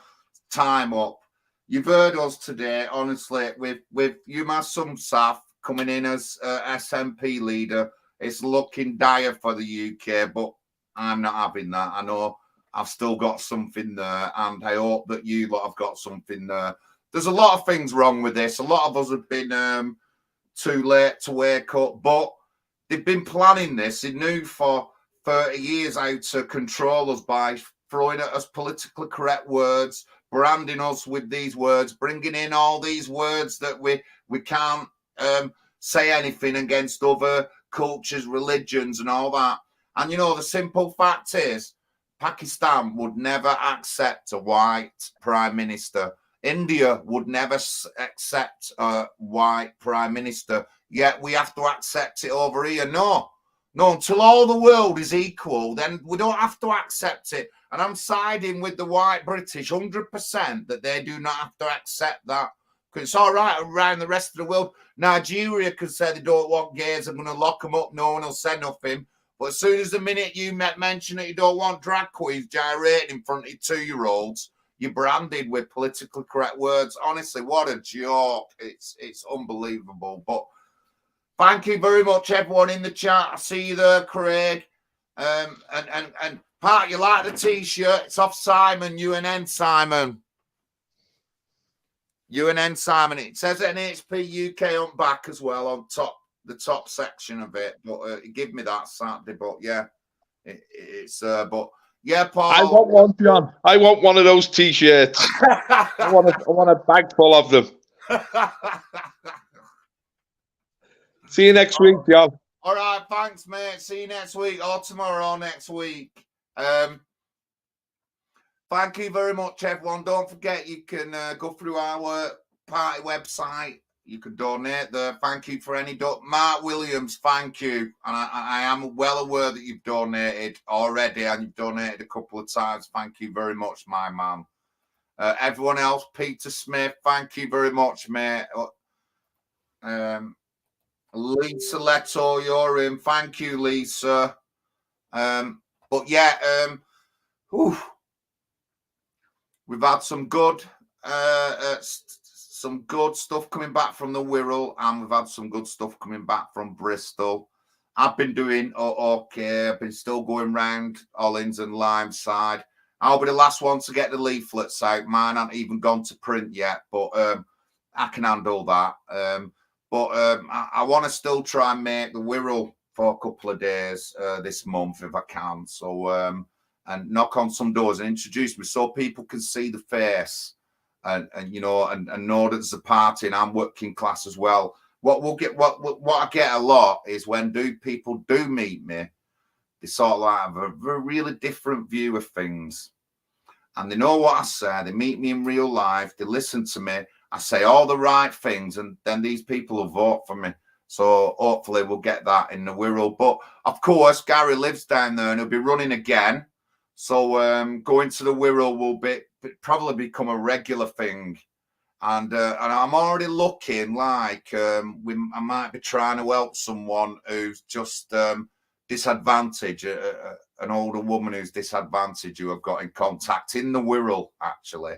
time up. You've heard us today, honestly, with Humza Yousef coming in as SNP leader. It's looking dire for the UK, but I'm not having that. I know I've still got something there, and I hope that you lot have got something there. There's a lot of things wrong with this. A lot of us have been too late to wake up, but they've been planning this. They knew for 30 years how to control us by throwing at us politically correct words, branding us with these words, bringing in all these words that we can't say anything against other cultures, religions, and all that. And you know, the simple fact is, Pakistan would never accept a white prime minister. India would never accept a white prime minister. Yet we have to accept it over here. No, until all the world is equal, then we don't have to accept it. And I'm siding with the white British 100% that they do not have to accept that. Because it's all right around the rest of the world. Nigeria can say they don't want gays, I'm going to lock them up, no one will say nothing. But as soon as the minute you mention that you don't want drag queens gyrating in front of 2-year-olds, you're branded with politically correct words. Honestly, what a joke. It's unbelievable. But thank you very much, everyone in the chat. I see you there, Craig. And Pat, you like the T-shirt? It's off Simon, UNN Simon. UNN Simon. It says NHPUK on back as well, on top, the top section of it. But give me that Saturday. But yeah, but yeah, Paul. I want one, John. I want one of those T-shirts. I want a bag full of them. See you next week, John. All right, thanks, mate. See you next week or tomorrow or next week. Thank you very much, everyone. Don't forget, you can go through our party website. You can donate there. Thank you for any Mark Williams, thank you. And I am well aware that you've donated already, and you've donated a couple of times. Thank you very much, my man. Everyone else, Peter Smith, thank you very much, mate. Lisa Leto, you're in. Thank you, Lisa. But yeah, we've had some good stuff coming back from the Wirral, and we've had some good stuff coming back from Bristol. I've been doing okay. I've been still going round Hollins and Limeside. I'll be the last one to get the leaflets out. Mine haven't even gone to print yet, but I can handle that. I want to still try and make the Wirral for a couple of days this month if I can. So, and knock on some doors and introduce me so people can see the face and you know, and know that there's a party and I'm working class as well. What I get a lot is when people do meet me, they sort of like have a really different view of things. And they know what I say. They meet me in real life. They listen to me. I say all the right things, and then these people will vote for me. So hopefully we'll get that in the Wirral. But of course, Gary lives down there and he'll be running again. So going to the Wirral will probably become a regular thing. And I'm already looking like I might be trying to help someone who's just disadvantaged, an older woman who's disadvantaged who I've got in contact in the Wirral, actually.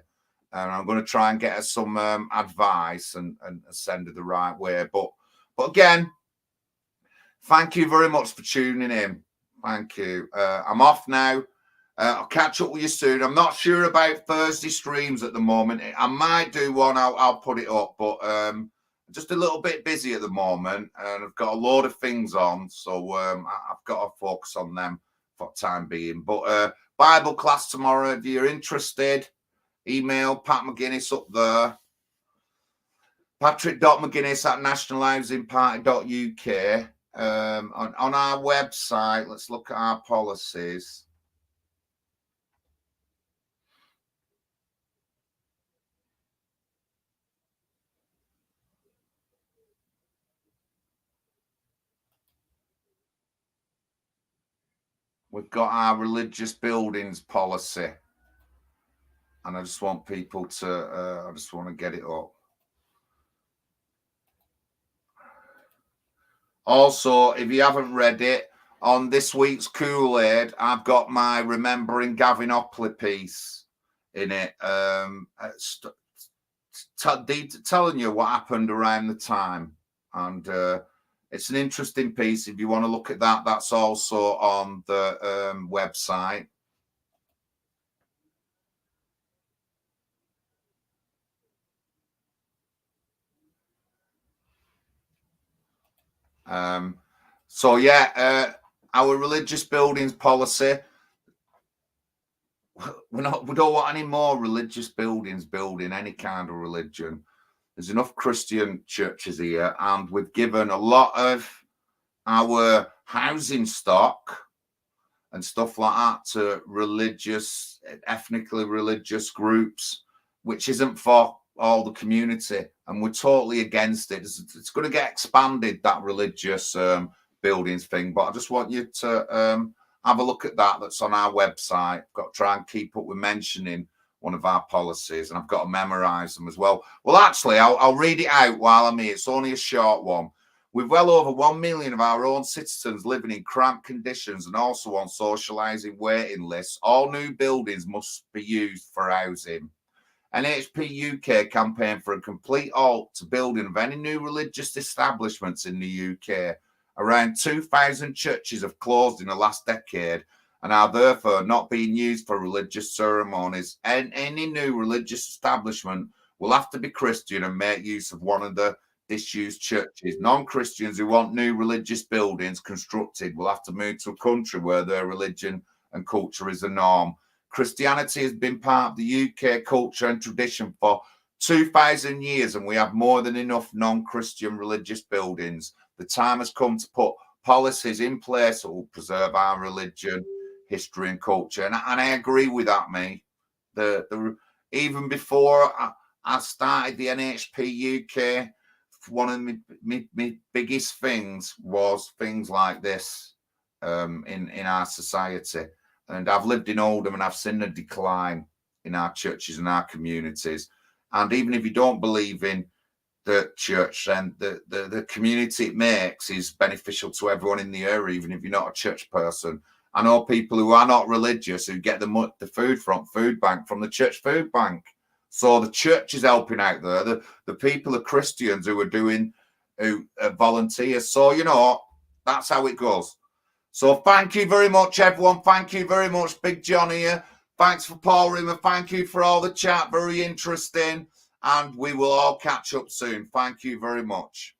And I'm going to try and get her some advice and send her the right way. But But again, thank you very much for tuning in. Thank you. I'm off now. I'll catch up with you soon. I'm not sure about Thursday streams at the moment. I might do one. I'll put it up, but just a little bit busy at the moment, and I've got a load of things on, so I've got to focus on them for the time being. But Bible class tomorrow. If you're interested, email Pat McGinnis up there. Patrick.mcginnis at nationalistenparty.uk. On our website, let's look at our policies. We've got our religious buildings policy, and I just want people to, I just want to get it up. Also, if you haven't read it, on this week's Kool-Aid, I've got my Remembering Gavin Opley piece in it, telling you what happened around the time. And it's an interesting piece. If you want to look at that, that's also on the website. So yeah, our religious buildings policy. We don't want any more religious buildings building any kind of religion. There's enough Christian churches here, and we've given a lot of our housing stock and stuff like that to religious, ethnically religious groups, which isn't for all the community, and we're totally against it. It's going to get expanded, that religious buildings thing, but I just want you to have a look at that. That's on our website. I've got to try and keep up with mentioning one of our policies, and I've got to memorize them as well. Well, actually, I'll read it out while I'm here. It's only a short one. With well over 1 million of our own citizens living in cramped conditions and also on socialising waiting lists, all new buildings must be used for housing. NHPUK campaign for a complete halt to building of any new religious establishments in the UK. Around 2,000 churches have closed in the last decade and are therefore not being used for religious ceremonies. And any new religious establishment will have to be Christian and make use of one of the disused churches. Non-Christians who want new religious buildings constructed will have to move to a country where their religion and culture is the norm. Christianity has been part of the UK culture and tradition for 2,000 years, and we have more than enough non-Christian religious buildings. The time has come to put policies in place that will preserve our religion, history, and culture. And I agree with that, mate. Even before I started the NHPUK, one of my biggest things was things like this in our society. And I've lived in Oldham and I've seen a decline in our churches and our communities. And even if you don't believe in the church, then the community it makes is beneficial to everyone in the area, even if you're not a church person. I know people who are not religious who get the food from food bank, from the church food bank. So the church is helping out there. The people are Christians who volunteer. So, you know, that's how it goes. So thank you very much, everyone. Thank you very much, Big John here. Thanks for Paul Rimmer. Thank you for all the chat. Very interesting. And we will all catch up soon. Thank you very much.